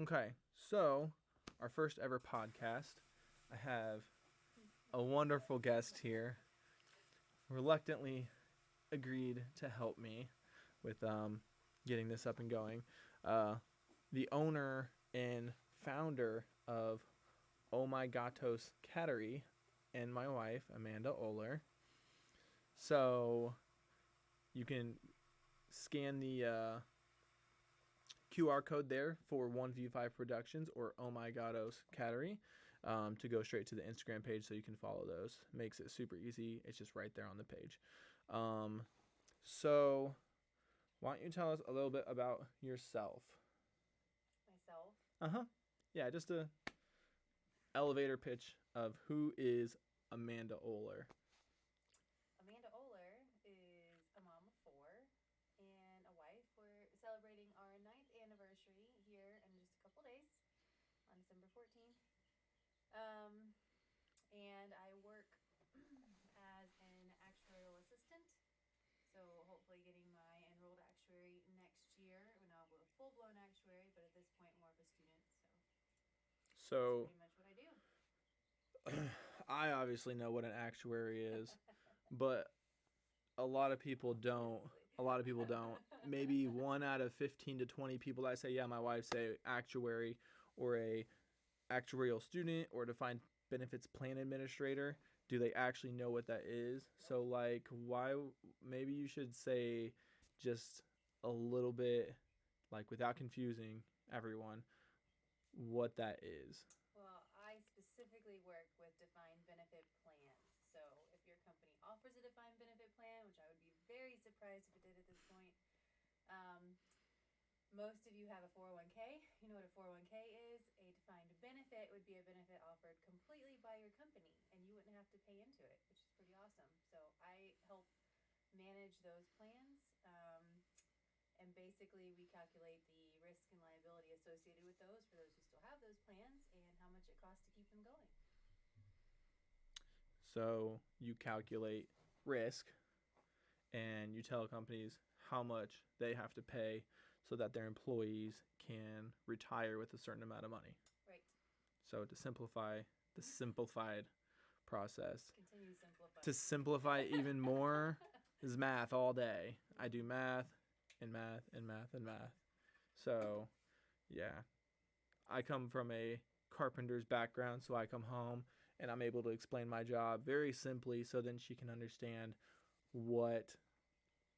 Okay, so our first ever podcast. I have a wonderful guest here. Reluctantly agreed to help me with getting this up and going. Uh, the owner and founder of Oh My Gatos Cattery and my wife, Amanda Ohler. So you can scan the QR code there for 1V5 Productions or Oh My Gatos Cattery to go straight to the Instagram page so you can follow those. Makes it super easy. It's just right there on the page. So why don't you tell us a little bit about yourself? Myself. Uh-huh. Yeah, just a elevator pitch of who is Amanda Ohler. Amanda Ohler is a mom of 4 and a wife. We're celebrating our 9th anniversary here in just a couple days on December 14th. And I work as an actuarial assistant. So hopefully getting my enrolled actuary next year when I'll be a full-blown actuary, but at this point more of a student. So that's So pretty much what I do. I obviously know what an actuary is, but a lot of people don't. A lot of people don't. Maybe 1 out of 15 to 20 people that say, yeah, my wife say actuary or a actuarial student or defined benefits plan administrator, do they actually know what that is? So like why maybe you should say just a little bit like without confusing everyone what that is. Well, I specifically work with defined benefit plans. So if your company offers a defined benefit plan, which I would be very surprised if it did at this point, um, most of you have a 401k. You know what a 401k is? A defined benefit would be a benefit offered completely by your company, and you wouldn't have to pay into it, which is pretty awesome. So I help manage those plans. And basically, we calculate the risk and liability associated with those for those who still have those plans and how much it costs to keep them going. So you calculate risk and you tell companies how much they have to pay so that their employees can retire with a certain amount of money. Right. So to simplify the simplified process. Continue to simplify. To simplify it even more is math all day. I do math and math and math and math. So, yeah. I come from a carpenter's background, so I come home and I'm able to explain my job very simply so then she can understand what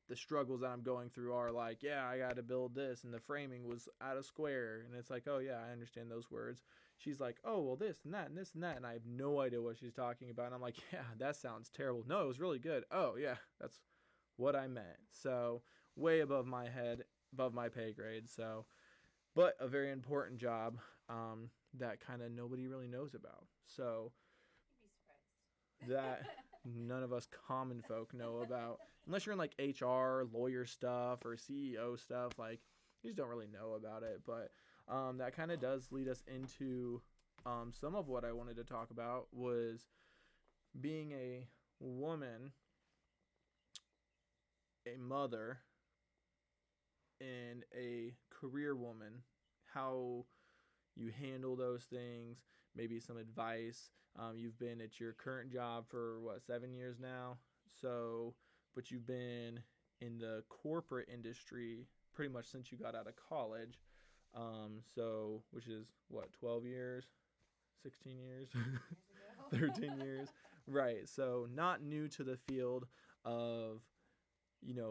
the struggles that I'm going through are. Like, yeah, I got to build this and the framing was out of square. And it's like, oh, yeah, I understand those words. She's like, oh, well, this and that and this and that. And I have no idea what she's talking about. And I'm like, yeah, that sounds terrible. No, it was really good. Oh, yeah, that's what I meant. So way above my head, above my pay grade. So, but a very important job that kind of nobody really knows about. So You'd be surprised. that none of us common folk know about, unless you're in like HR, lawyer stuff, or CEO stuff. Like you just don't really know about it. But that kind of does lead us into some of what I wanted to talk about was being a woman, a mother, and a career woman. How you handle those things, maybe some advice. You've been at your current job for what, 7 years now? So, but you've been in the corporate industry pretty much since you got out of college. So, which is what, 12 years, 16 years, 13 years, right? So, not new to the field of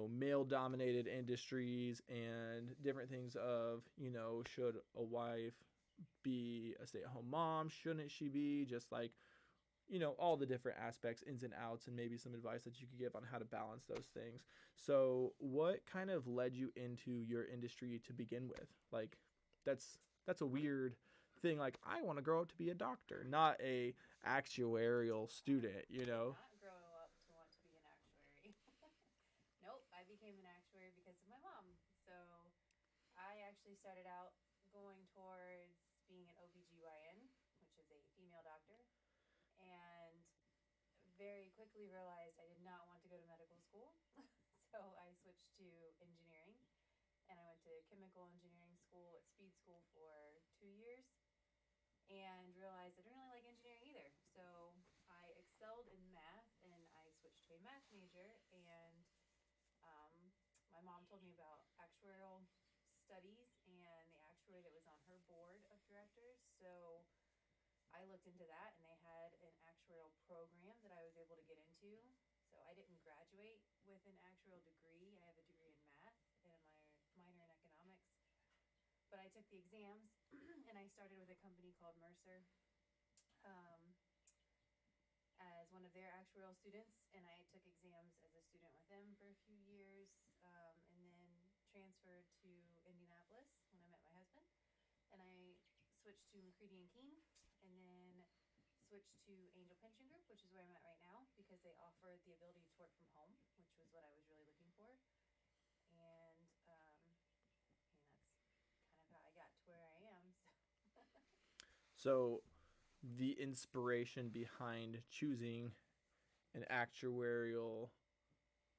male dominated industries and different things of, should a wife be a stay-at-home mom? Shouldn't she be? Just like, all the different aspects, ins and outs, and maybe some advice that you could give on how to balance those things. So what kind of led you into your industry to begin with? Like, that's a weird thing. Like, I want to grow up to be a doctor, not a actuarial student, I did not grow up to want to be an actuary. Nope, I became an actuary because of my mom. So I actually started out going towards being an OBGYN, which is a female doctor, and very quickly realized I did not want to go to medical school. So I switched to engineering, and I went to chemical engineering school at speed school for 2 math major, and my mom told me about actuarial studies and the actuary that was on her board of directors. So I looked into that, and they had an actuarial program that I was able to get into. So I didn't graduate with an actuarial degree. I have a degree in math and a minor in economics. But I took the exams, and I started with a company called Mercer um, as one of their actuarial students, and I took exams as a student with them for a few years, and then transferred to Indianapolis when I met my husband, and I switched to McCready and King, and then switched to Angel Pension Group, which is where I'm at right now, because they offered the ability to work from home, which was what I was really looking for, and that's kind of how I got to where I am. So the inspiration behind choosing an actuarial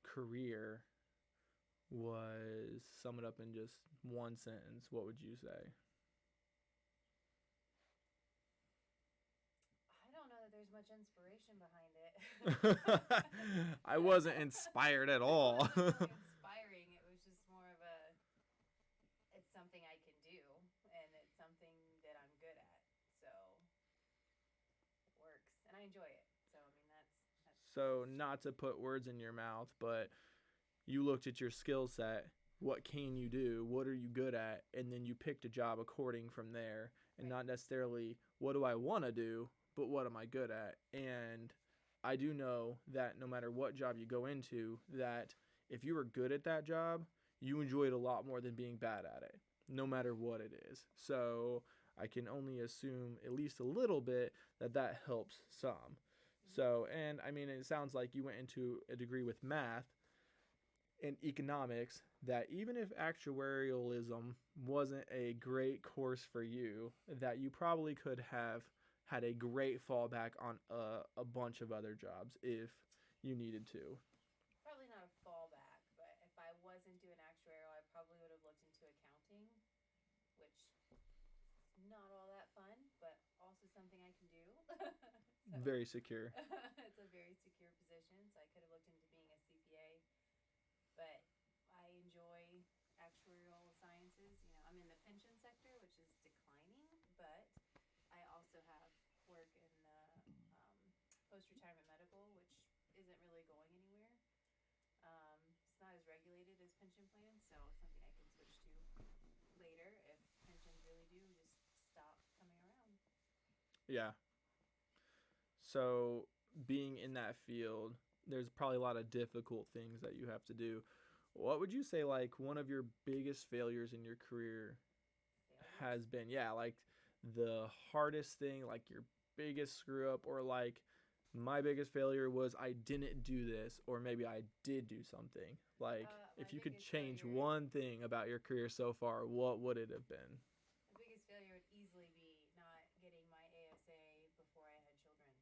career was, sum it up in just one sentence, what would you say? I don't know that there's much inspiration behind it. I wasn't inspired at all. It wasn't really inspiring. It was just more of a, it's something I can do, and it's something that I'm good at. So it works, and I enjoy it. So I mean, that's. So not to put words in your mouth, but you looked at your skill set. What can you do? What are you good at? And then you picked a job according from there, and not necessarily what do I want to do, but what am I good at? And I do know that no matter what job you go into, that if you were good at that job, you enjoy it a lot more than being bad at it, no matter what it is. So I can only assume at least a little bit that helps some. So, and I mean, it sounds like you went into a degree with math and economics, that even if actuarialism wasn't a great course for you, that you probably could have had a great fallback on a bunch of other jobs if you needed to. Probably not a fallback, but if I wasn't doing actuarial, I probably would have looked into accounting, which is not all that fun, but also something I can do. So, very secure. it's a very secure position, so I could have looked into being a CPA. But I enjoy actuarial sciences. You know, I'm in the pension sector, which is declining, but I also have work in the post-retirement medical, which isn't really going anywhere. It's not as regulated as pension plans, so it's something I can switch to later if pensions really do just stop coming around. Yeah. So being in that field, there's probably a lot of difficult things that you have to do. What would you say, like, one of your biggest failures in your career has been? Yeah, like the hardest thing, like your biggest screw up, or like my biggest failure was I didn't do this, or maybe I did do something. Like, if you could change one thing about your career so far, what would it have been? The biggest failure would easily be not getting my ASA before I had children.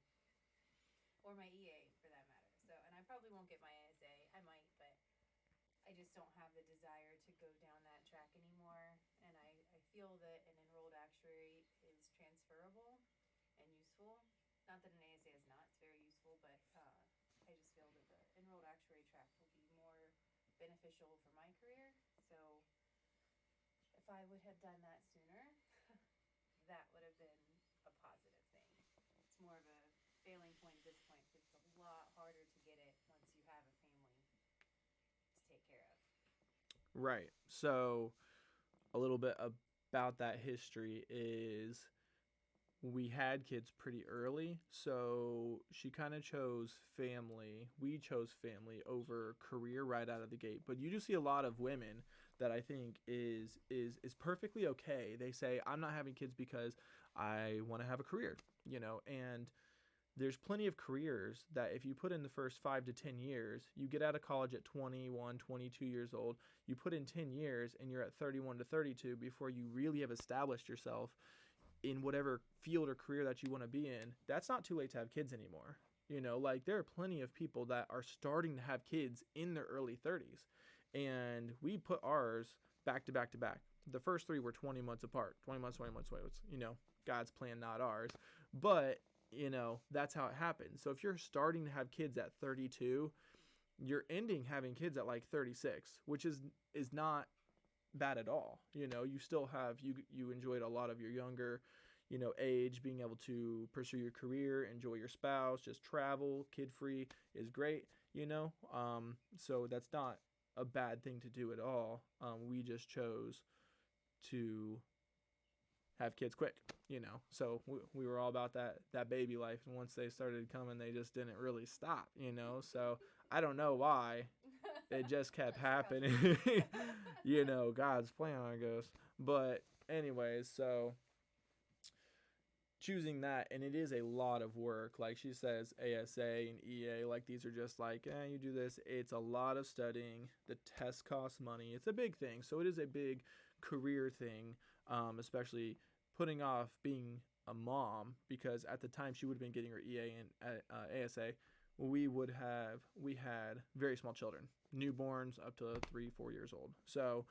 Or my EA, for that matter. So, and I probably won't get my ASA. I might, but I just don't have the desire to go down that track anymore. And I feel that an enrolled actuary is transferable and useful. Not that an ASA is not. It's very useful, but I just feel that the enrolled actuary track will be more beneficial for my career. So if I would have done that sooner, that would have been a positive thing. It's more of a failing point at this point, because it's a lot harder to get it once you have a family to take care of. Right. So a little bit about that history is we had kids pretty early, so she kind of chose family. We chose family over career right out of the gate. But you do see a lot of women that I think is perfectly okay. They say, I'm not having kids because I want to have a career, and there's plenty of careers that if you put in the first 5 to 10 years, you get out of college at 21, 22 years old, you put in 10 years and you're at 31 to 32 before you really have established yourself in whatever field or career that you want to be in. That's not too late to have kids anymore. Like there are plenty of people that are starting to have kids in their early 30s. And we put ours back to back to back. The first 3 were 20 months apart. 20 months, 20 months, 20 months. God's plan, not ours. But that's how it happens. So if you're starting to have kids at 32, you're ending having kids at like 36, which is not bad at all. You still have you enjoyed a lot of your younger, age, being able to pursue your career, enjoy your spouse, just travel, kid free is great. So that's not a bad thing to do at all. We just chose to have kids quick. So we were all about that baby life, and once they started coming, they just didn't really stop. So I don't know why it just kept happening. God's plan, I guess. But anyways, so choosing that, and it is a lot of work. Like she says, ASA and EA, like these are just like, you do this. It's a lot of studying. The test costs money. It's a big thing. So it is a big career thing, especially putting off being a mom, because at the time she would have been getting her EA and ASA. We had very small children, newborns up to 3-4 years old. So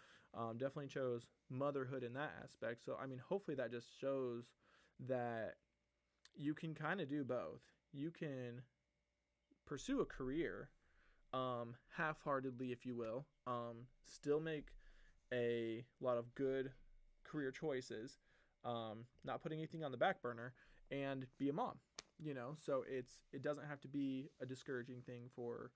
definitely chose motherhood in that aspect. So I mean, hopefully that just shows that you can kind of do both. You can pursue a career half-heartedly, if you will, still make a lot of good career choices, not putting anything on the back burner, and be a mom. So it doesn't have to be a discouraging thing for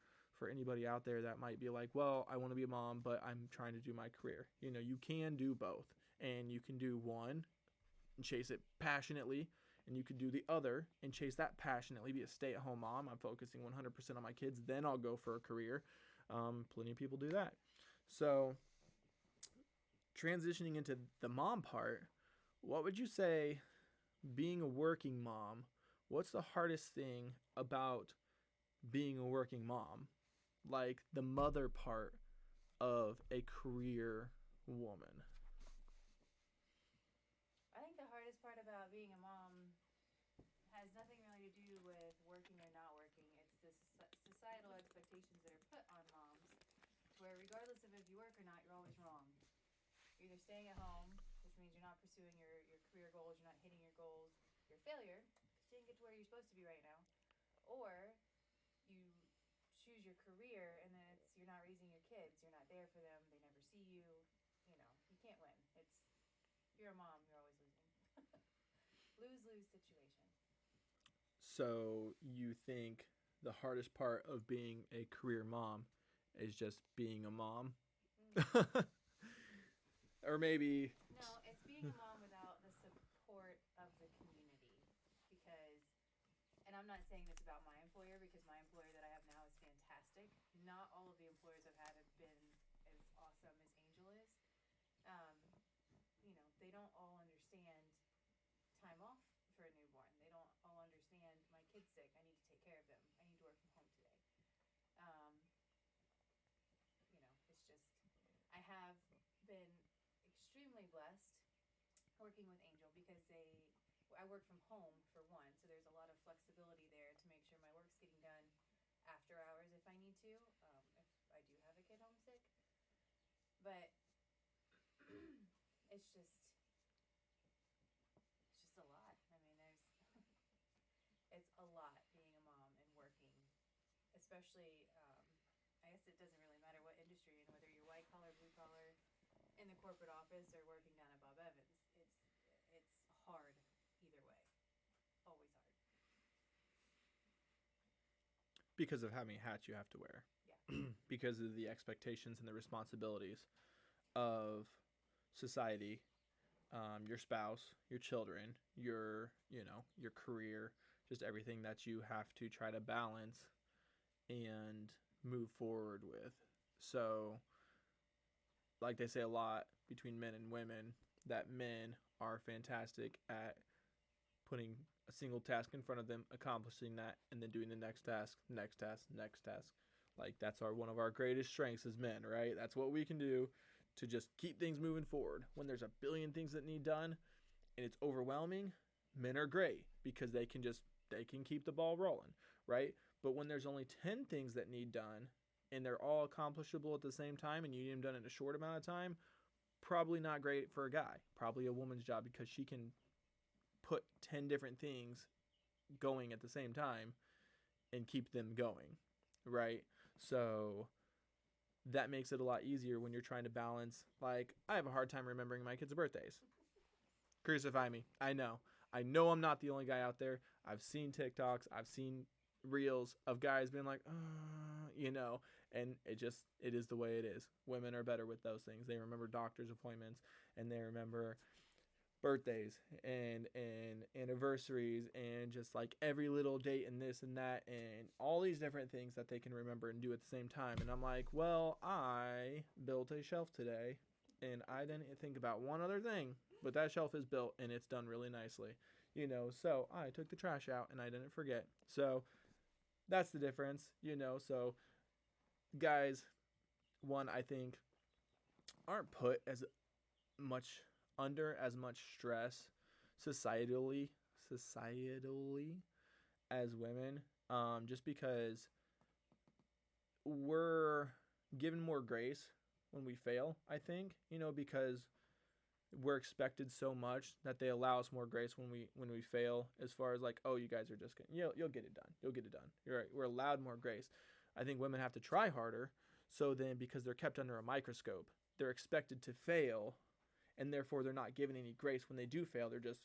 anybody out there that might be like, well, I want to be a mom, but I'm trying to do my career. You can do both, and you can do one and chase it passionately, and you could do the other and chase that passionately, be a stay-at-home mom. I'm focusing 100% on my kids, then I'll go for a career. Plenty of people do that. So transitioning into the mom part, what would you say, being a working mom, what's the hardest thing about being a working mom? Like the mother part of a career woman. I think the hardest part about being a mom has nothing really to do with working or not working. It's the societal expectations that are put on moms, where regardless of if you work or not, you're always wrong. You're either staying at home, which means you're not pursuing your career goals, you're not hitting your goals, you're a failure, because you didn't get to where you're supposed to be right now. Or you choose your career and then you're not raising your kids, you're not there for them, they never see you. You can't win. You're a mom, you're always losing. Lose-lose situation. So you think the hardest part of being a career mom is just being a mom? Or maybe... No, it's being a mom without the support of the community. Because, and I'm not saying this about my employer, because my employer that I have now is fantastic. Not all of the employers I've had have been as awesome as Angel is. They don't all understand time off for a newborn. They don't all understand my kid's sick, I need to take care of them, I need to work from home today. It's just, I have been extremely blessed working with Angel, because I work from home for one, so there's a lot of flexibility there to make sure my work's getting done after hours if I need to, if I do have a kid homesick. But it's just a lot. I mean, it's a lot being a mom and working, especially, I guess it doesn't really matter what industry you're in, whether you're white collar, blue collar, in the corporate office, or working down at Bob Evans. It's hard either way. Always hard. Because of how many hats you have to wear. Yeah. Because of the expectations and the responsibilities of society, your spouse, your children, your career, just everything that you have to try to balance and move forward with. So, like they say a lot between men and women, that men are fantastic at putting a single task in front of them, accomplishing that, and then doing the next task, next task, next task. Like that's one of our greatest strengths as men, right? That's what we can do to just keep things moving forward. When there's a billion things that need done and it's overwhelming, men are great because they can keep the ball rolling, right? But when there's only 10 things that need done and they're all accomplishable at the same time and you need them done in a short amount of time, probably not great for a guy. Probably a woman's job, because she can put 10 different things going at the same time and keep them going, right? So that makes it a lot easier when you're trying to balance. Like, I have a hard time remembering my kids' birthdays. Crucify me. I know. I know I'm not the only guy out there. I've seen TikToks. I've seen reels of guys being like, and it is the way it is. Women are better with those things. They remember doctor's appointments, and they remember birthdays and anniversaries and just like every little date and this and that and all these different things that they can remember and do at the same time. And I'm like, well, I built a shelf today and I didn't think about one other thing, but that shelf is built and it's done really nicely, so I took the trash out and I didn't forget. So that's the difference, so guys, one, I think, aren't put as much under as much stress societally as women, just because we're given more grace when we fail, I think, because we're expected so much that they allow us more grace when we fail, as far as like, oh, you guys are just gonna, you'll get it done. You're right, we're allowed more grace. I think women have to try harder, so then because they're kept under a microscope, they're expected to fail, and therefore they're not given any grace when they do fail. They're just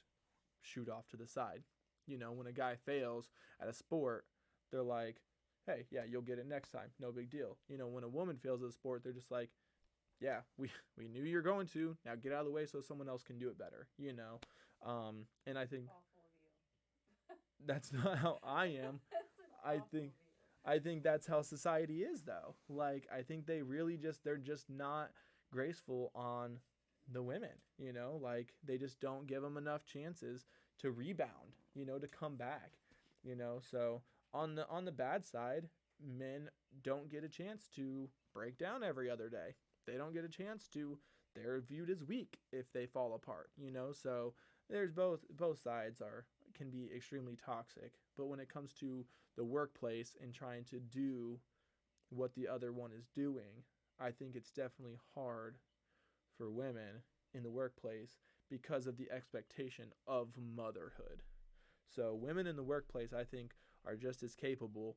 shoot off to the side. When a guy fails at a sport, they're like, hey, yeah, you'll get it next time, no big deal. When a woman fails at a sport, they're just like, yeah, we knew you're going to, now get out of the way so someone else can do it better. And I think that's not how I am. I think that's how society is, though. Like, I think they're just not graceful on the women, like they just don't give them enough chances to rebound, to come back, so on the bad side, men don't get a chance to break down every other day. They don't get a chance to, they're viewed as weak if they fall apart, so there's both sides can be extremely toxic. But when it comes to the workplace and trying to do what the other one is doing, I think it's definitely hard for women in the workplace because of the expectation of motherhood. So women in the workplace, I think, are just as capable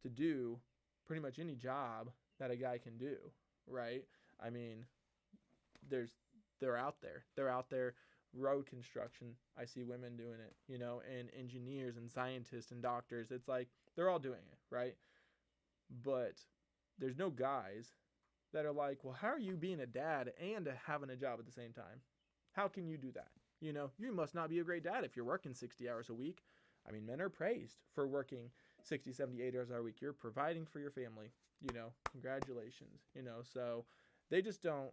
to do pretty much any job that a guy can do, right? I mean, they're out there. They're out there. Road construction, I see women doing it, and engineers and scientists and doctors. It's like they're all doing it, right? But there's no guys that are like, well, how are you being a dad and having a job at the same time? How can you do that? You must not be a great dad if you're working 60 hours a week. I mean, men are praised for working 60, 70, 80 hours a week. You're providing for your family, congratulations, so they just don't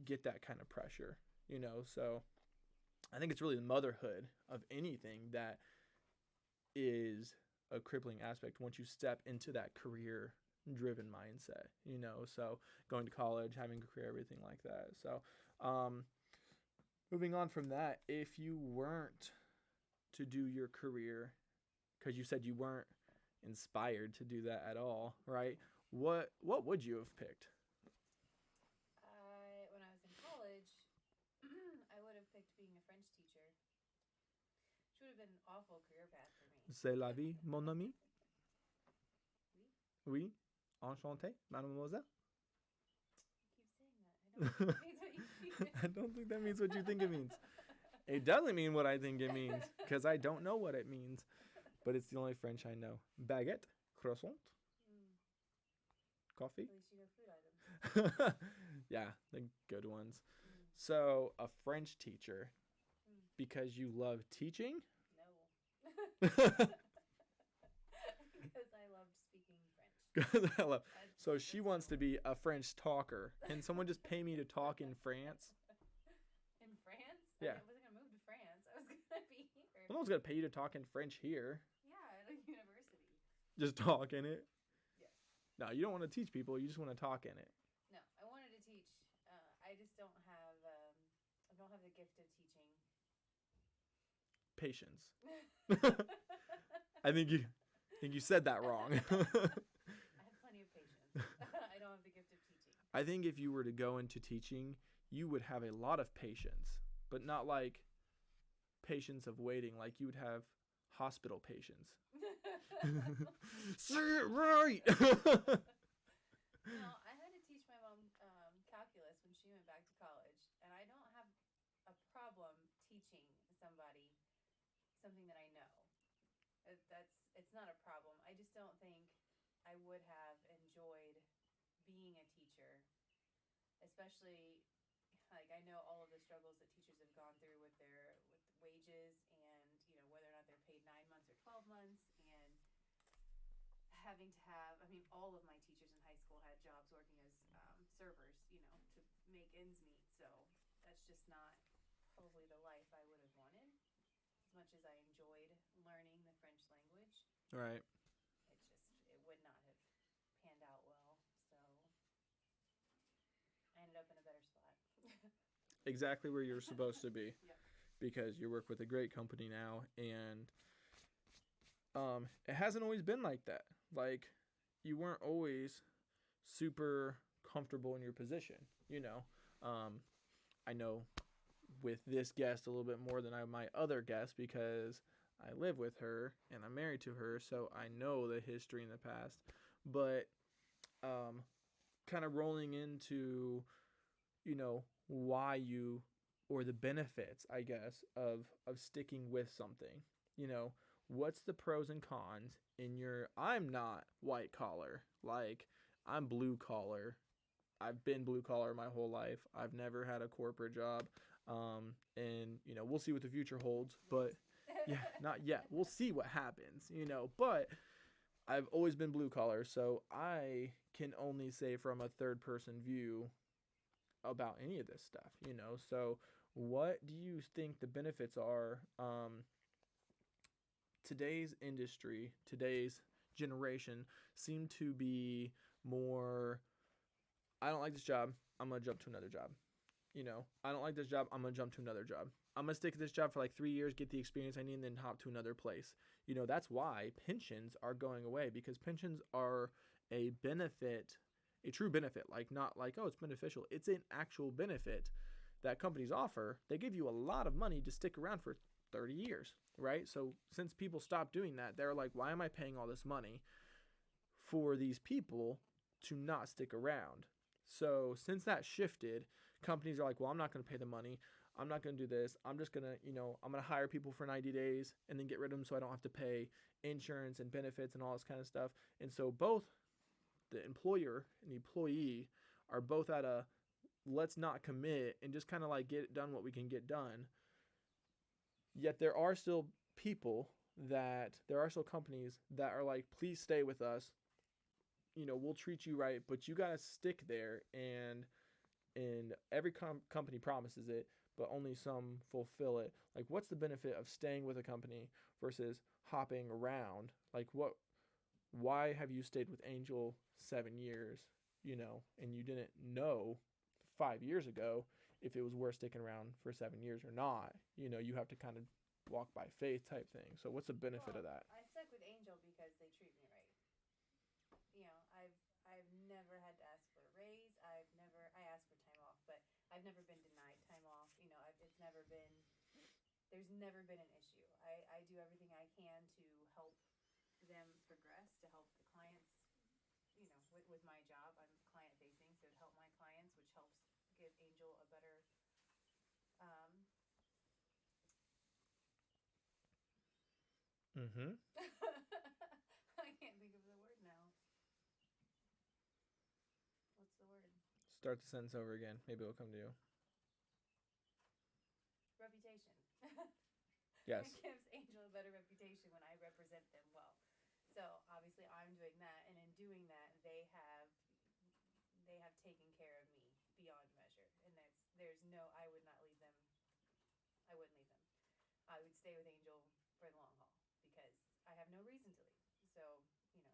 get that kind of pressure, so I think it's really the motherhood of anything that is a crippling aspect once you step into that career driven mindset, so going to college, having a career, everything like that. So moving on from that, if you weren't to do your career, because you said you weren't inspired to do that at all, right? What would you have picked? When I was in college, I would have picked being a French teacher, which would have been an awful career path for me. C'est la vie, mon ami. Oui? Oui. Enchanté, mademoiselle. You keep saying that. I don't think that means what you think I don't think that means what you think it it means. It doesn't mean what I think it means, because I don't know what it means. But it's the only French I know. Baguette, croissant, coffee. At least you know food items. Yeah, the good ones. So, a French teacher, because you love teaching? No. Because I loved speaking French. So she wants to be a French talker. Can someone just pay me to talk in France? In France? Yeah. I wasn't going to move to France. I was going to be here. No one's going to pay you to talk in French here. Yeah, at a university. Just talk in it? Yes. No, you don't want to teach people. You just want to talk in it. No, I wanted to teach. I just don't have. I don't have the gift of teaching. Patience. I think you said that wrong. I have plenty of patience. I don't have the gift of teaching. I think if you were to go into teaching, you would have a lot of patience, but not like patience of waiting. Like you would have hospital patience. Say it right. No, I had to teach my mom calculus when she went back to college, and I don't have a problem teaching somebody something that I know. It's not a problem. I just don't think I would have enjoyed being a teacher, especially like I know all of the struggles that teachers have gone through with wages and whether or not they're paid 9 months or 12 months and having to have. I mean, all of my teachers in high school had jobs working as servers, to make ends meet. So that's just not probably the life I would have wanted. As much as I enjoyed learning the French language, Right. it would not have panned out well. So I ended up in a better spot. Exactly where you're supposed to be, Yep. because you work with a great company now, and it hasn't always been like that. Like, you weren't always super comfortable in your position. You know, I know with this guest a little bit more than my other guest because I live with her and I'm married to her, so I know the history in the past. But kind of rolling into, why you, or the benefits, I guess, of sticking with something. You know, what's the pros and cons in your? I'm not white collar, like I'm blue collar. I've been blue collar my whole life. I've never had a corporate job. And we'll see what the future holds, but yeah, not yet. We'll see what happens, but I've always been blue collar, so I can only say from a third person view about any of this stuff. So what do you think the benefits are? Today's industry, today's generation seem to be more, I don't like this job, I'm going to jump to another job. I don't like this job, I'm going to jump to another job. I'm going to stick at this job for like 3 years, get the experience I need, and then hop to another place. That's why pensions are going away, because pensions are a benefit, a true benefit. Like, not like, oh, it's beneficial. It's an actual benefit that companies offer. They give you a lot of money to stick around for 30 years, right? So since people stopped doing that, they're like, why am I paying all this money for these people to not stick around? So since that shifted, companies are like, well, I'm not going to pay the money. I'm not going to do this. I'm just going to, I'm going to hire people for 90 days and then get rid of them so I don't have to pay insurance and benefits and all this kind of stuff. And so both the employer and the employee are both at a let's not commit and just kind of like get done what we can get done. Yet there are still companies that are like, please stay with us. We'll treat you right, but you got to stick there. And every company promises it, but only some fulfill it. Like, what's the benefit of staying with a company versus hopping around? Like, why have you stayed with Angel 7 years, and you didn't know 5 years ago if it was worth sticking around for 7 years or not? You have to kind of walk by faith type thing. So what's the benefit of that? I stuck with Angel because they treat me right. I've never had to ask for a raise. I asked for time off, but I've never been denied time off. It's never been, there's never been an issue. I do everything I can to help them progress, to help the clients, with my job. I'm client facing, so to help my clients, which helps give Angel a better, um, Mm-hmm. I can't think of the word now. What's the word? Start the sentence over again. Maybe it'll come to you. Reputation. Yes. It gives Angel a better reputation when I represent them well. So obviously I'm doing that, and in doing that, they have taken care of me beyond measure, and there's no, I would not leave them. I wouldn't leave them. I would stay with Angel for the long haul because I have no reason to leave. So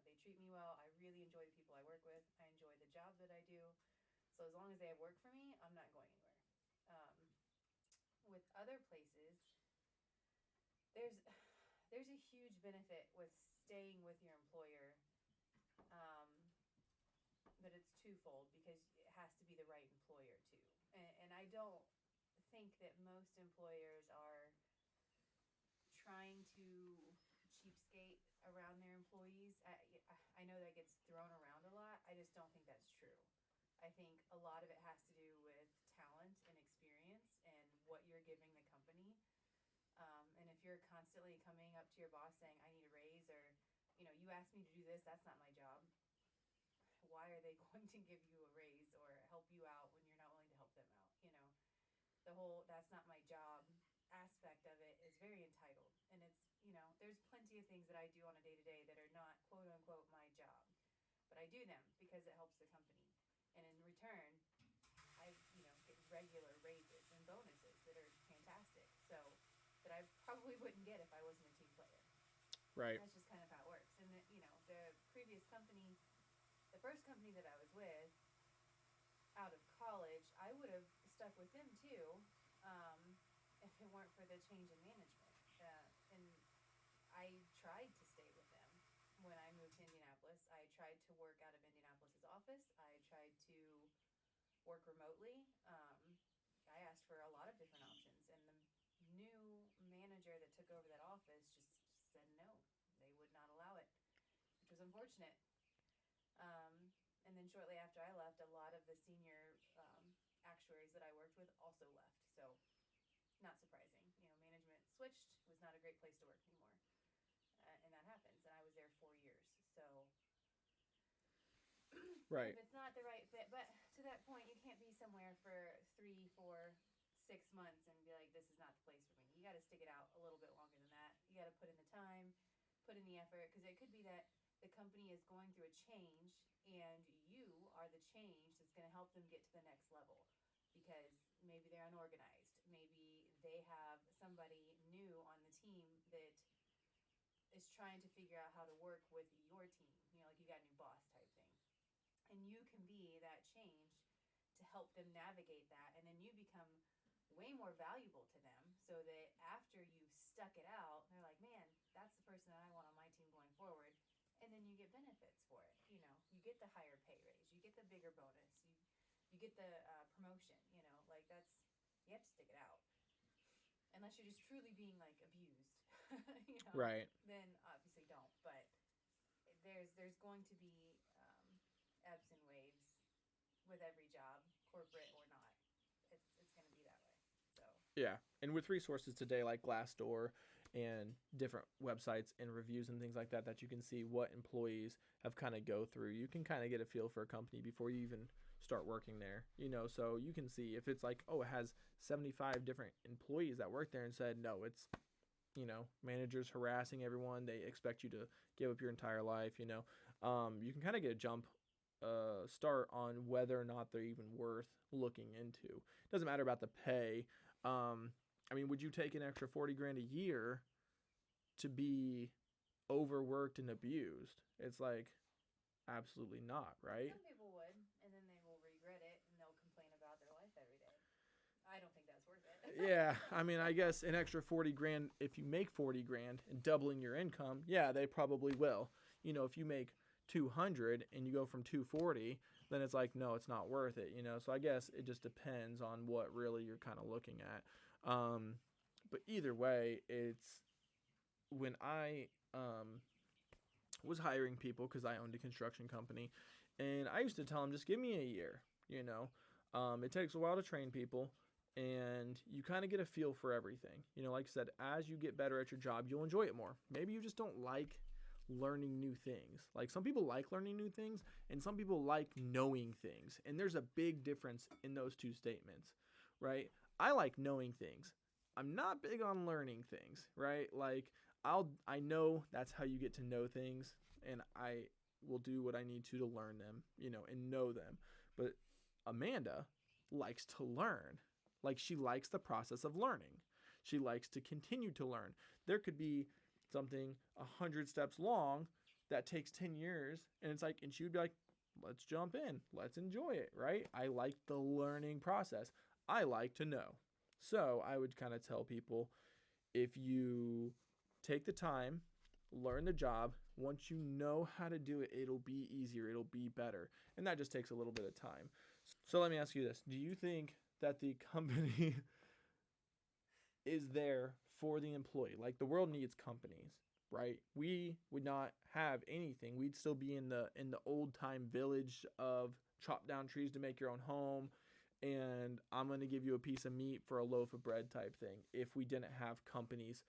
they treat me well. I really enjoy the people I work with. I enjoy the job that I do. So as long as they have work for me, I'm not going anywhere. With other places, there's a huge benefit with staying with your employer, but it's twofold because it has to be the right employer too. And I don't think that most employers are trying to cheapskate around their employees. I know that gets thrown around a lot. I just don't think that's true. I think a lot of it has to do with talent and experience and what you're giving the company. And if you're constantly coming up to your boss saying, I need a raise, or, you asked me to do this, that's not my job. Why are they going to give you a raise or help you out when you're not willing to help them out? The whole that's not my job aspect of it is very entitled. And there's plenty of things that I do on a day to day that are not quote unquote my job. But I do them because it helps the company. And in return, I, get regular raises and bonuses that are fantastic. So that I probably wouldn't get if I wasn't a team player. Right. That's just kind of how it works. And the previous company, the first company that I was with out of college, I would have stuck with them too, if it weren't for the change in management. And I tried to stay with them when I moved to Indianapolis. I tried to work out of Indianapolis's office. I tried to work remotely. I asked for a lot of different options, and the new manager that took over that office just said no. They would not allow it, which was unfortunate. And then shortly after I left, a lot of the senior actuaries that I worked with also left. So, not surprising. Management switched, was not a great place to work anymore. And that happens. And I was there 4 years. So, right. if it's not the right fit, but to that point, you can't be somewhere for 3, 4, 6 months and be like, this is not the place for me. You got to stick it out a little bit longer than that. You got to put in the time, put in the effort, because it could be that the company is going through a change and you are the change that's going to help them get to the next level, because maybe they're unorganized. Maybe they have somebody new on the team that is trying to figure out how to work with your team. Like you got a new boss type thing. And you can be that change to help them navigate that. And then you become way more valuable to them, so that after you've stuck it out, they're like, man, that's the person that I want on my team going forward. And then you get benefits for it. You get the higher pay raise, you get the bigger bonus, you get the promotion. Like you have to stick it out. Unless you're just truly being like abused, Right. then obviously don't. But there's going to be ebbs and waves with every job, corporate or not. It's going to be that way. So Yeah. And with resources today like Glassdoor and different websites and reviews and things like that, that you can see what employees have kind of go through, you can kind of get a feel for a company before you even start working there. So you can see if it's like, oh, it has 75 different employees that work there, and said, no, it's, managers harassing everyone. They expect you to give up your entire life. You can kind of get a jump start on whether or not they're even worth looking into. It doesn't matter about the pay. Would you take an extra 40 grand a year to be overworked and abused? It's like, absolutely not, right? some people would, and then they will regret it and they'll complain about their life every day. I don't think that's worth it. Yeah, I guess an extra 40 grand, if you make 40 grand and doubling your income, yeah, they probably will. If you make 200 and you go from 240, then it's like, no, it's not worth it. So I guess it just depends on what really you're kind of looking at. But either way, it's when I was hiring people, because I owned a construction company, and I used to tell them, just give me a year. It takes a while to train people, and you kind of get a feel for everything. Like I said, as you get better at your job, you'll enjoy it more. Maybe you just don't like learning new things. Like, some people like learning new things, and some people like knowing things. And there's a big difference in those two statements, right? I like knowing things. I'm not big on learning things, right? Like, I know that's how you get to know things, and I will do what I need to learn them, and know them. But Amanda likes to learn. Like, she likes the process of learning. She likes to continue to learn. There could be something 100 steps long that takes 10 years, and it's like, and she would be like, let's jump in, let's enjoy it, right? I like the learning process. I like to know. So I would kind of tell people, if you take the time, learn the job, once you know how to do it, it'll be easier, it'll be better. And that just takes a little bit of time. So let me ask you this. Do you think that the company is there for the employee? Like, the world needs companies. right? We would not have anything. We'd still be in the old time village of chop down trees to make your own home, and I'm going to give you a piece of meat for a loaf of bread type thing if we didn't have companies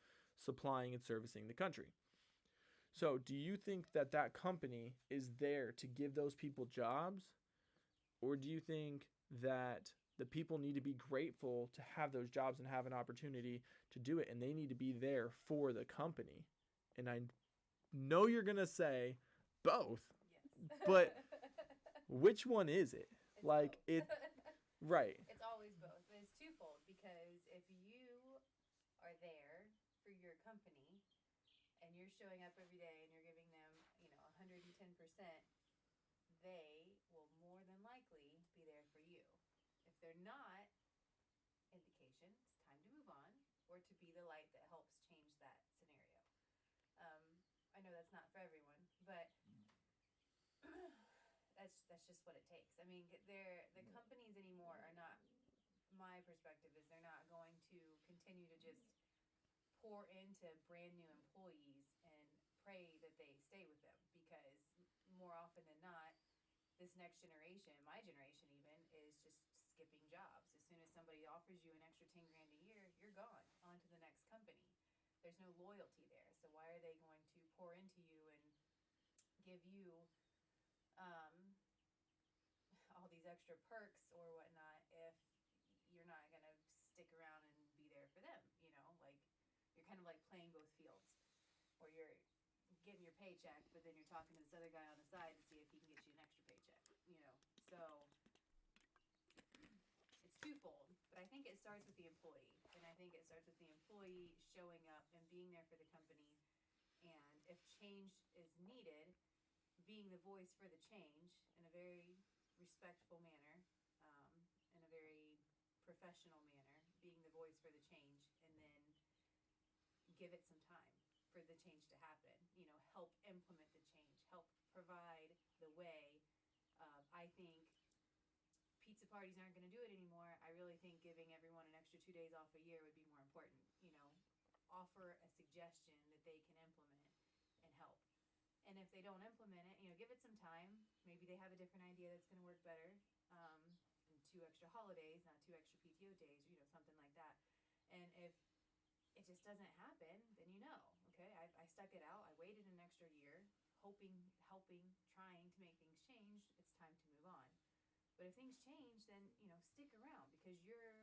supplying and servicing the country. So, do you think that that company is there to give those people jobs, or do you think that the people need to be grateful to have those jobs and have an opportunity to do it, and they need to be there for the company? And I know you're going to say both, Yes. but which one is it? It's Like, both. it, right. It's always both. But it's twofold because if you are there for your company and you're showing up every day and you're giving them, 110%, they will more than likely be there for you. If they're not, indication it's time to move on or to be the light that helps change that scenario. Um, I know that's not for everyone, but that's just what it takes. I mean, the companies anymore are not. My perspective is they're not going to continue to just pour into brand new employees and pray that they stay with them because more often than not, this next generation, my generation even, is just skipping jobs. As soon as somebody offers you an extra 10 grand a year, you're gone on to the next company. There's no loyalty there. So why are they going to pour into you and give you um, all these extra perks or whatnot if you're not going to stick around and be there for them? Like you're kind of like playing both fields, or you're getting your paycheck, but then you're talking to this other guy on the side to see if he can get you an extra paycheck. So it's twofold, but I think it starts with the employee, and I think it starts with the employee showing up and being there for the company, and if change is needed, being the voice for the change in a very respectful manner, in a very professional manner, being the voice for the change, and then give it some time for the change to happen. Help implement the change, help provide the way. I think pizza parties aren't going to do it anymore. I really think giving everyone an extra 2 days off a year would be more important. Offer a suggestion that they can implement and help. And if they don't implement it, give it some time. Maybe they have a different idea that's going to work better. And 2 extra holidays, not 2 extra PTO days, something like that. And if it just doesn't happen, then okay, I stuck it out. I waited an extra year, hoping, helping, trying to make things change. It's time to move on. But if things change, then stick around because you're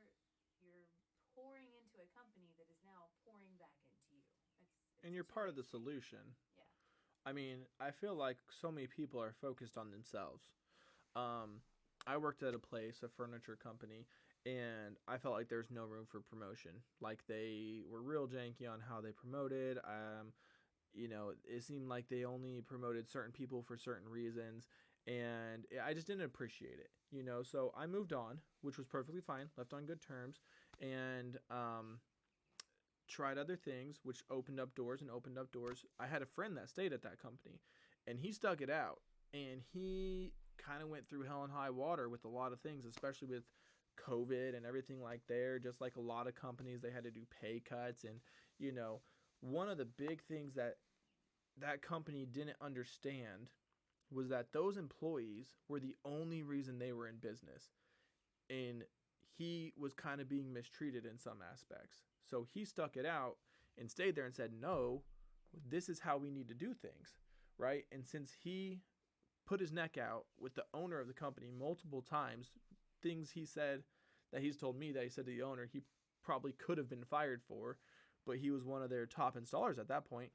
pouring into a company that is now pouring back into you. It's And you're part of the solution. Yeah. I mean, I feel like so many people are focused on themselves. I worked at a place, a furniture company, and I felt like there's no room for promotion. Like they were real janky on how they promoted. It seemed like they only promoted certain people for certain reasons, and I just didn't appreciate it. So I moved on, which was perfectly fine, left on good terms, and tried other things, which opened up doors and opened up doors. I had a friend that stayed at that company, and he stuck it out, and he kind of went through hell and high water with a lot of things, especially with COVID and everything like there. Just like a lot of companies, they had to do pay cuts, and one of the big things that that company didn't understand was that those employees were the only reason they were in business, and he was kind of being mistreated in some aspects. So he stuck it out and stayed there and said, no, this is how we need to do things, right? And since he put his neck out with the owner of the company multiple times, things he said that he's told me that he said to the owner he probably could have been fired for, but he was one of their top installers at that point.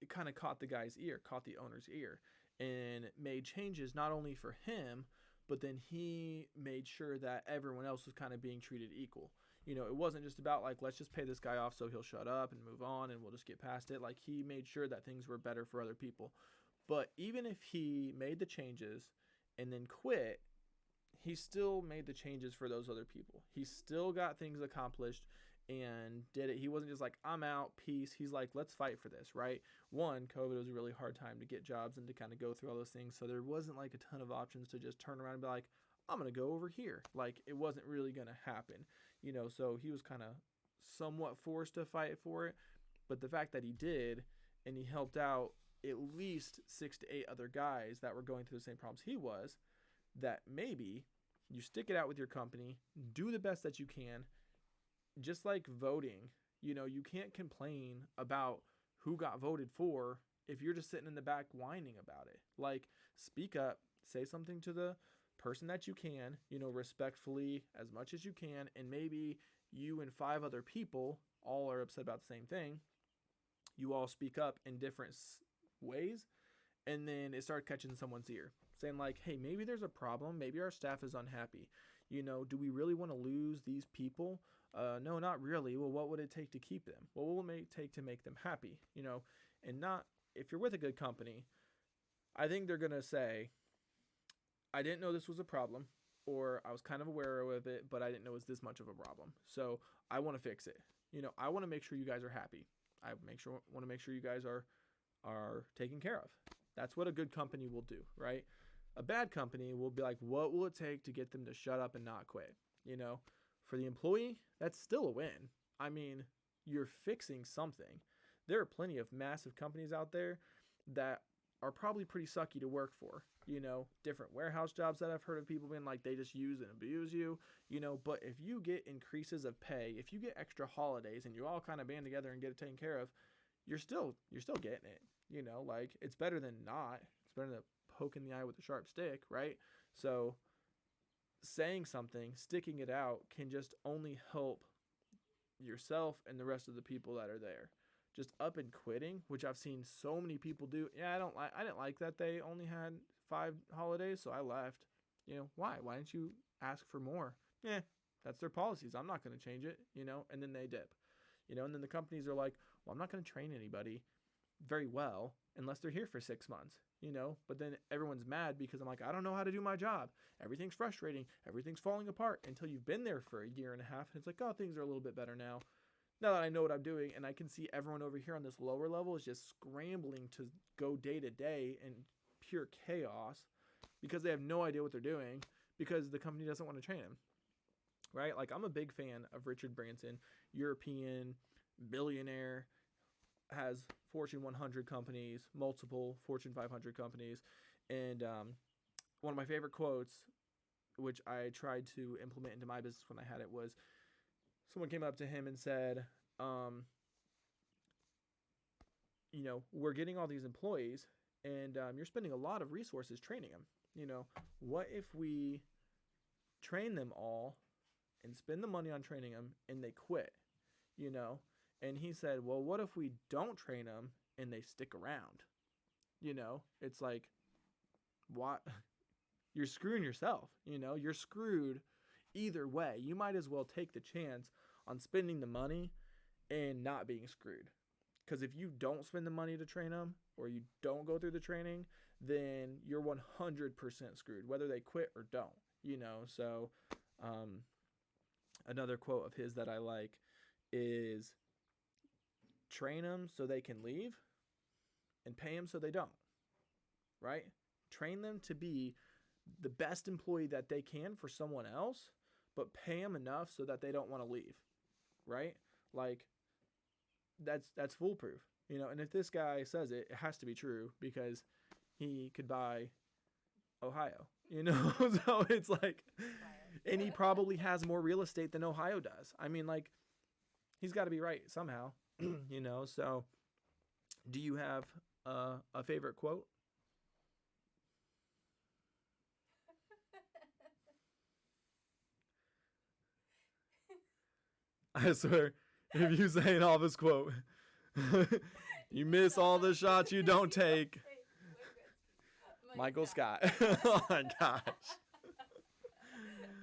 It kind of caught the guy's ear, caught the owner's ear, and made changes not only for him, but then he made sure that everyone else was kind of being treated equal. It wasn't just about like, let's just pay this guy off so he'll shut up and move on and we'll just get past it. Like he made sure that things were better for other people. But even if he made the changes and then quit, he still made the changes for those other people. He still got things accomplished and did it. He wasn't just like, I'm out, peace. He's like, let's fight for this, right? One, COVID was a really hard time to get jobs and to kind of go through all those things. So there wasn't like a ton of options to just turn around and be like, I'm going to go over here. Like it wasn't really going to happen, so he was kind of somewhat forced to fight for it, but the fact that he did, and he helped out at least 6 to 8 other guys that were going through the same problems he was, that maybe you stick it out with your company, do the best that you can, just like voting. You can't complain about who got voted for if you're just sitting in the back whining about it. Like, speak up, say something to the person that you can, respectfully as much as you can, and maybe you and 5 other people all are upset about the same thing. You all speak up in different ways, and then it started catching someone's ear, saying like, hey, maybe there's a problem, maybe our staff is unhappy. Do we really want to lose these people? No, not really. Well, what would it take to keep them? What will it take to make them happy? And not, if you're with a good company, I think they're going to say, I didn't know this was a problem, or I was kind of aware of it, but I didn't know it was this much of a problem. So I want to fix it. I want to make sure you guys are happy. I want to make sure you guys are taken care of. That's what a good company will do, right? A bad company will be like, what will it take to get them to shut up and not quit? For the employee, that's still a win. I mean, you're fixing something. There are plenty of massive companies out there that are probably pretty sucky to work for. Different warehouse jobs that I've heard of people being like, they just use and abuse you, but if you get increases of pay, if you get extra holidays and you all kind of band together and get it taken care of, you're still getting it, like, it's better than not. It's better than poking the eye with a sharp stick, right? So saying something, sticking it out can just only help yourself and the rest of the people that are there. Just up and quitting, which I've seen so many people do. Yeah, I didn't like that they only had 5 holidays, so I left. Why? Why didn't you ask for more? Yeah, that's their policies. I'm not going to change it, and then they dip. And then the companies are like, well, I'm not going to train anybody very well unless they're here for 6 months, but then everyone's mad because I'm like, I don't know how to do my job. Everything's frustrating. Everything's falling apart until you've been there for a year and a half. And it's like, oh, things are a little bit better now. Now that I know what I'm doing, and I can see everyone over here on this lower level is just scrambling to go day to day in pure chaos because they have no idea what they're doing because the company doesn't want to train them, right? Like, I'm a big fan of Richard Branson, European billionaire, has Fortune 100 companies, multiple Fortune 500 companies, and one of my favorite quotes, which I tried to implement into my business when I had it, was someone came up to him and said, we're getting all these employees and you're spending a lot of resources training them. What if we train them all and spend the money on training them and they quit? And he said, well, what if we don't train them and they stick around? It's like, what? You're screwing yourself. You're screwed either way. You might as well take the chance on spending the money and not being screwed. Because if you don't spend the money to train them or you don't go through the training, then you're 100% screwed, whether they quit or don't. So another quote of his that I like is, train them so they can leave and pay them so they don't, right? Train them to be the best employee that they can for someone else, but pay them enough so that they don't want to leave, right? Like, that's foolproof, and if this guy says it, it has to be true because he could buy Ohio, so it's like, and he probably has more real estate than Ohio does. I mean, like, he's got to be right somehow, so do you have a favorite quote? I swear, if you say an Elvis quote, you miss all the shots you don't take. Michael Scott. Oh my gosh.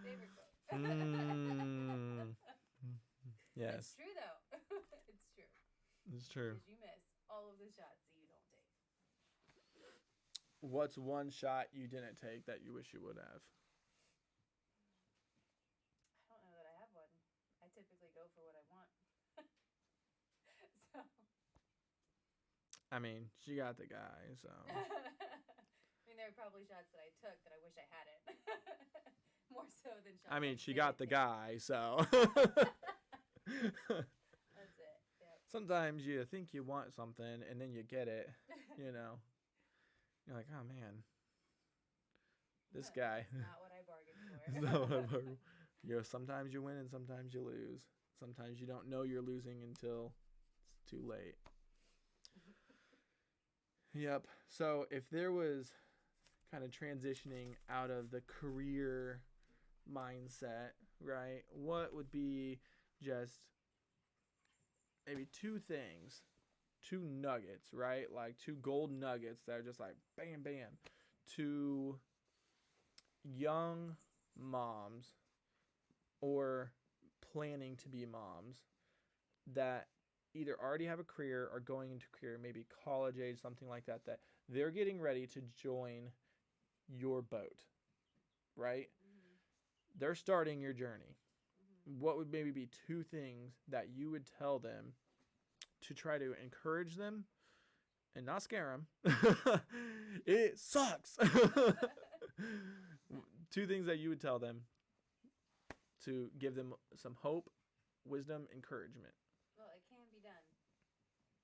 Favorite quote. Yes. It's true, though. It's true. It's true. Because you miss all of the shots that you don't take. What's one shot you didn't take that you wish you would have? I don't know that I have one. I typically go for what I want. So. I mean, she got the guy, so. I mean, there are probably shots that I took that I wish I hadn't. More so than shots. I mean, she got the guy, so. That's it. Yep. Sometimes you think you want something and then you get it, you know. You're like, oh man, this guy. That's not what I bargained It's for. not what I bargained. Sometimes you win and sometimes you lose. Sometimes you don't know you're losing until it's too late. Yep. So if there was kind of transitioning out of the career mindset, right? What would be just maybe two things, two nuggets, right? Like two gold nuggets that are just like bam, bam, to young moms or planning to be moms that either already have a career or going into career, maybe college age, something like that, that they're getting ready to join your boat, right? Mm-hmm. They're starting your journey. Mm-hmm. What would maybe be two things that you would tell them to try to encourage them and not scare them? It sucks. Two things that you would tell them to give them some hope, wisdom, encouragement. Well, it can be done.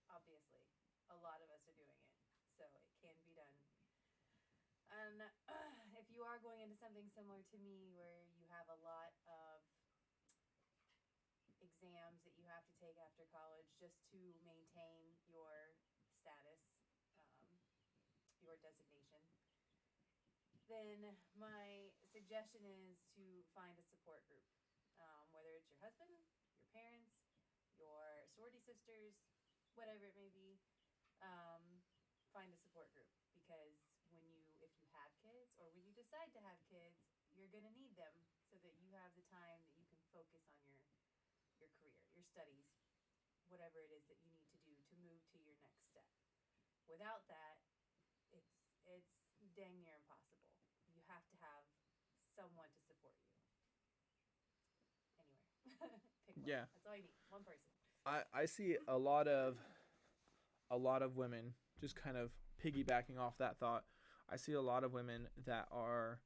Obviously, a lot of us are doing it, so it can be done. And if you are going into something similar to me, where you have a lot of exams that you have to take after college just to maintain your status, um, your designation, then my suggestion is to find a support group. Whether it's your husband, your parents, your sorority sisters, whatever it may be, um, find a support group, because if you have kids or when you decide to have kids, you're going to need them so that you have the time that you can focus on your career, your studies, whatever it is that you need to do to move to your next step. Without that, it's dang near impossible. You have to have someone to support you. Anyway, pick one. Yeah. That's all you need. One person. I see a lot of women, just kind of piggybacking off that thought. I see a lot of women that are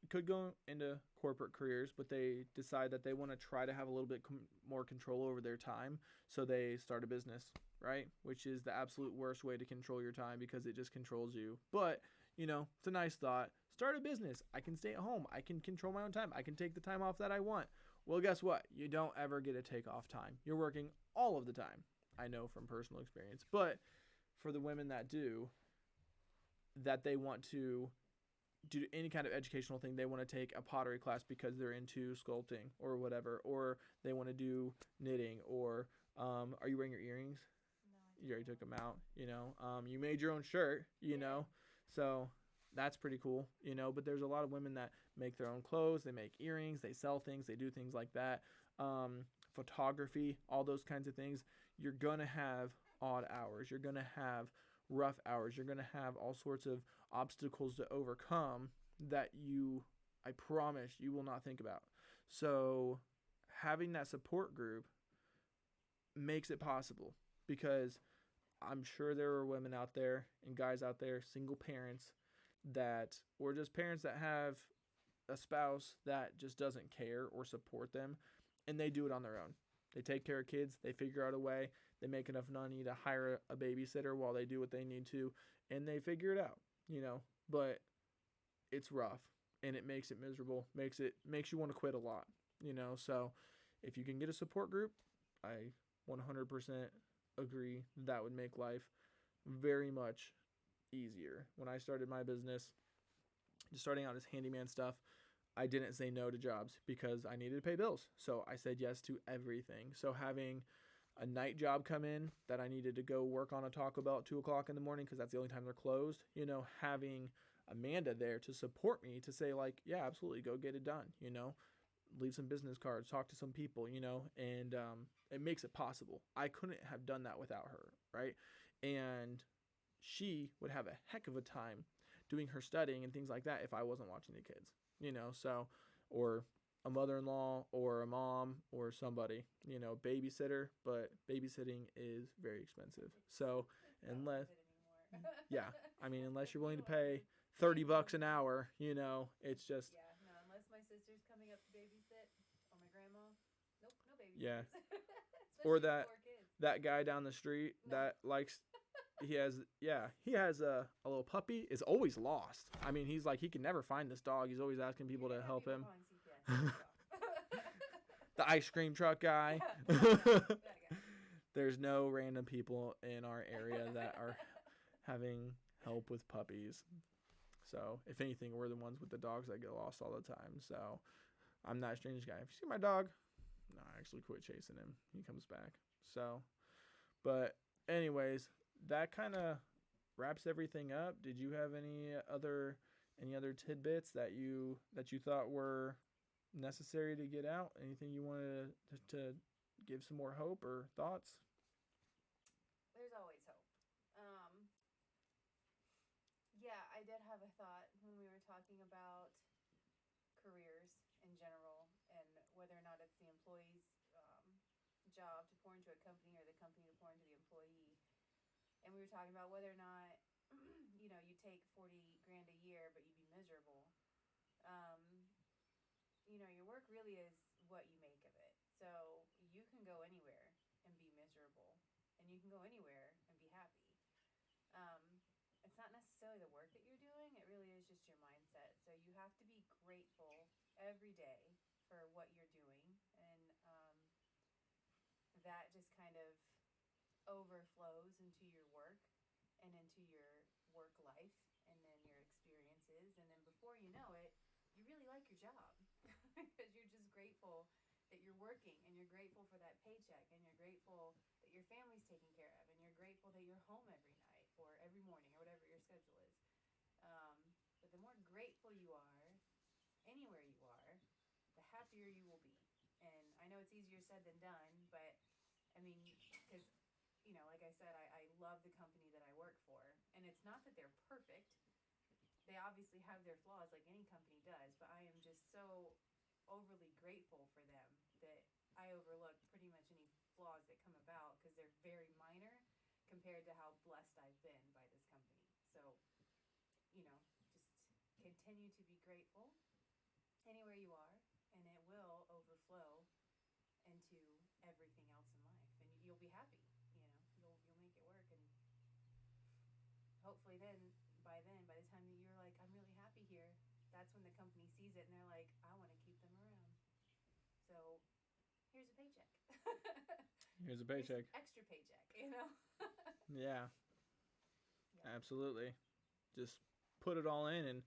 could go into corporate careers, but they decide that they want to try to have a little bit more control over their time, so they start a business, right? Which is the absolute worst way to control your time, because it just controls you. But it's a nice thought. Start a business. I can stay at home. I can control my own time. I can take the time off that I want. Well, guess what? You don't ever get to take off time. You're working all of the time. I know from personal experience. But for the women that do, that they want to do any kind of educational thing, they want to take a pottery class because they're into sculpting or whatever, or they want to do knitting, or are you wearing your earrings? No, You already took them out. You made your own shirt. So that's pretty cool. But there's a lot of women that make their own clothes. They make earrings. They sell things. They do things like that. Photography, all those kinds of things. You're gonna have odd hours. You're gonna have rough hours. You're gonna have all sorts of obstacles to overcome that I promise, you will not think about. So having that support group makes it possible, because I'm sure there are women out there and guys out there, single parents, or just parents that have a spouse that just doesn't care or support them, and they do it on their own. They take care of kids. They figure out a way. They make enough money to hire a babysitter while they do what they need to, and they figure it out. But it's rough, and it makes it miserable. Makes you want to quit a lot. So if you can get a support group, I 100% agree that would make life very much easier. When I started my business, just starting out as handyman stuff, I didn't say no to jobs because I needed to pay bills. So I said yes to everything. So having a night job come in that I needed to go work on a Taco Bell at 2 o'clock in the morning because that's the only time they're closed, having Amanda there to support me, to say like, yeah, absolutely, go get it done, leave some business cards, talk to some people, and it makes it possible. I couldn't have done that without her, right? And she would have a heck of a time doing her studying and things like that if I wasn't watching the kids, so, or a mother-in-law or a mom or somebody, babysitter, but babysitting is very expensive. So unless, yeah, unless you're willing to pay $30 an hour, it's just, yeah, no, unless my sister's coming up to babysit or my grandma, nope, Yeah. years. Or Especially with 4 kids. that guy down the street No. that likes he has a little puppy, is always lost. I mean, he's like, he can never find this dog. He's always asking people to help him. Calling CPS. The ice cream truck guy. Yeah, that guy. There's no random people in our area that are having help with puppies. So, if anything, we're the ones with the dogs that get lost all the time. So, I'm that strange guy. If you see my dog, no, I actually quit chasing him. He comes back. So, but anyways, that kind of wraps everything up. Did you have any other tidbits that you thought were necessary to get out? Anything you wanted to give some more hope or thoughts? There's always hope. Yeah, I did have a thought when we were talking about careers in general and whether or not it's the employee's job to pour into a company or the company to pour into the employee. And we were talking about whether or not, you take 40 grand a year, but you'd be miserable. Your work really is what you make of it. So you can go anywhere and be miserable, and you can go anywhere and be happy. It's not necessarily the work that you're doing, it really is just your mindset. So you have to be grateful every day for what you're doing, and that just kind of overflows into your work and into your work life and then your experiences. And then before you know it, you really like your job because you're just grateful that you're working, and you're grateful for that paycheck, and you're grateful that your family's taken care of, and you're grateful that you're home every night or every morning or whatever your schedule is. But the more grateful you are anywhere you are, the happier you will be. And I know it's easier said than done, but I mean, because, like I said, I love the company that I work for. And it's not that they're perfect. They obviously have their flaws like any company does, but I am just so overly grateful for them that I overlook pretty much any flaws that come about because they're very minor compared to how blessed I've been by this company. So, just continue to be grateful anywhere you are, and it will overflow into everything else in life, and you'll be happy. You'll make it work, and hopefully by the time that you're like, I'm really happy here, that's when the company sees it and they're like, I want to keep them around. So here's a paycheck. Here's a paycheck. Here's extra paycheck. Yeah. Yeah. Absolutely. Just put it all in, and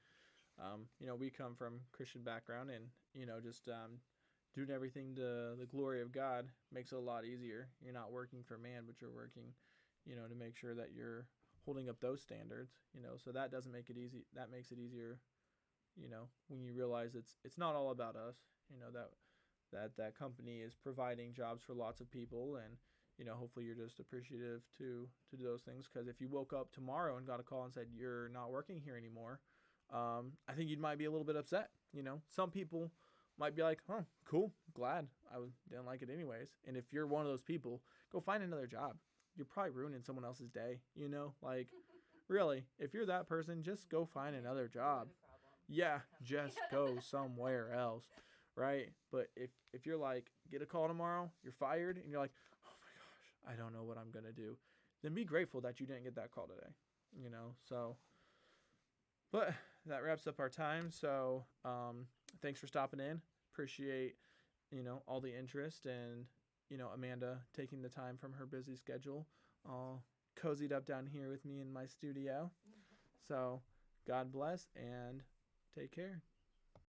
we come from Christian background, and just doing everything to the glory of God makes it a lot easier. You're not working for man, but you're working, to make sure that you're holding up those standards. So that doesn't make it easy. That makes it easier. When you realize it's not all about us. That company is providing jobs for lots of people, and hopefully you're just appreciative to do those things. Because if you woke up tomorrow and got a call and said you're not working here anymore, I think you might be a little bit upset. Some people might be like, oh, cool, glad I didn't like it anyways. And if you're one of those people, go find another job. You're probably ruining someone else's day. Like really, if you're that person, just go find another job. Yeah, just go somewhere else. Right? But if you're like, get a call tomorrow, you're fired, and you're like, oh my gosh, I don't know what I'm going to do, then be grateful that you didn't get that call today. So, but that wraps up our time. So, thanks for stopping in. Appreciate, all the interest, and, Amanda taking the time from her busy schedule, all cozied up down here with me in my studio. So, God bless and take care.